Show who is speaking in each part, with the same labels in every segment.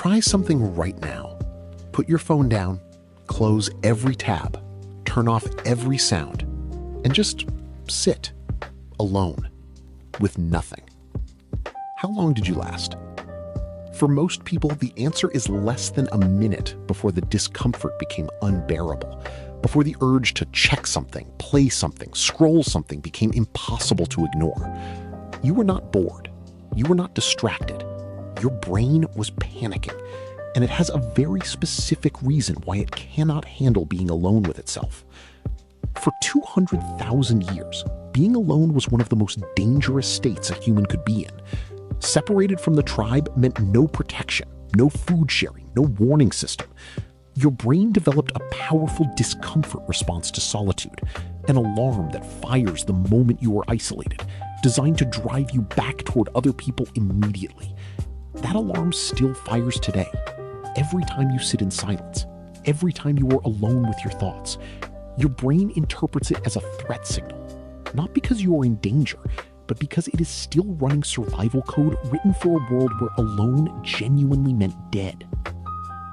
Speaker 1: Try something right now. Put your phone down, close every tab, turn off every sound, and just sit alone with nothing. How long did you last? For most people, the answer is less than a minute before the discomfort became unbearable, before the urge to check something, play something, scroll something became impossible to ignore. You were not bored. You were not distracted. Your brain was panicking, and it has a very specific reason why it cannot handle being alone with itself. For 200,000 years, being alone was one of the most dangerous states a human could be in. Separated from the tribe meant no protection, no food sharing, no warning system. Your brain developed a powerful discomfort response to solitude, an alarm that fires the moment you are isolated, designed to drive you back toward other people immediately. That alarm still fires today. Every time you sit in silence, every time you are alone with your thoughts, your brain interprets it as a threat signal, not because you are in danger, but because it is still running survival code written for a world where alone genuinely meant dead.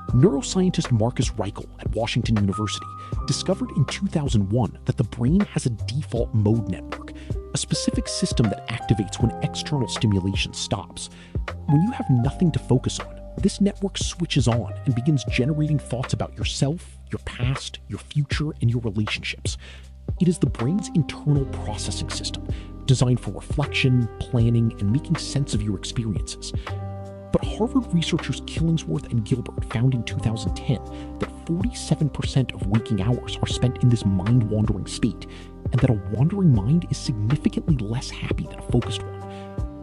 Speaker 1: Neuroscientist Marcus Reichel at Washington University discovered in 2001 that the brain has a default mode network, a specific system that activates when external stimulation stops. When you have nothing to focus on, this network switches on and begins generating thoughts about yourself, your past, your future, and your relationships. It is the brain's internal processing system, designed for reflection, planning, and making sense of your experiences. But Harvard researchers Killingsworth and Gilbert found in 2010 that 47% of waking hours are spent in this mind-wandering state, and that a wandering mind is significantly less happy than a focused one.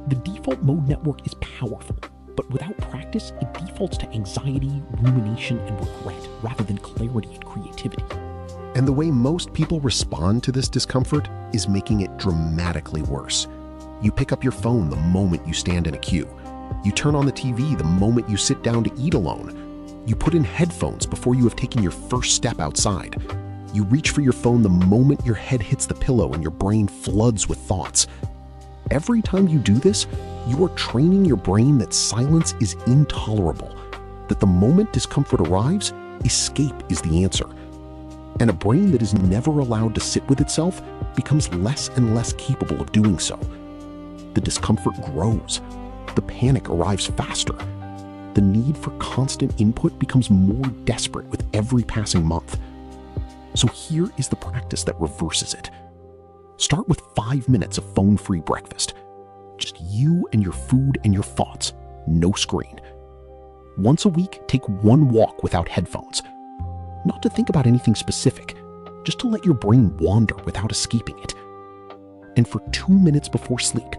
Speaker 1: The default mode network is powerful, but without practice, it defaults to anxiety, rumination, and regret rather than clarity and creativity.
Speaker 2: And the way most people respond to this discomfort is making it dramatically worse. You pick up your phone the moment you stand in a queue. You turn on the TV the moment you sit down to eat alone. You put in headphones before you have taken your first step outside. You reach for your phone the moment your head hits the pillow and your brain floods with thoughts. Every time you do this, you are training your brain that silence is intolerable, that the moment discomfort arrives, escape is the answer. And a brain that is never allowed to sit with itself becomes less and less capable of doing so. The discomfort grows. The panic arrives faster. The need for constant input becomes more desperate with every passing month. So here is the practice that reverses it. Start with 5 minutes of phone-free breakfast. Just you and your food and your thoughts, no screen. Once a week, take one walk without headphones. Not to think about anything specific, just to let your brain wander without escaping it. And for 2 minutes before sleep,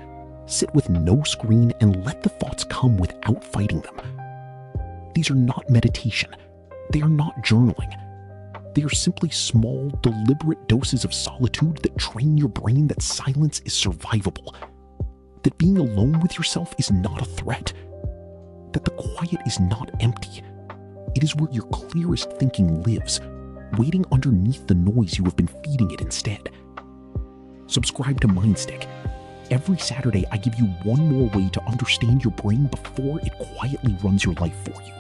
Speaker 2: sit with no screen and let the thoughts come without fighting them. These are not meditation. They are not journaling. They are simply small, deliberate doses of solitude that train your brain that silence is survivable, that being alone with yourself is not a threat, that the quiet is not empty. It is where your clearest thinking lives, waiting underneath the noise you have been feeding it instead. Subscribe to Mindstick. Every Saturday, I give you one more way to understand your brain before it quietly runs your life for you.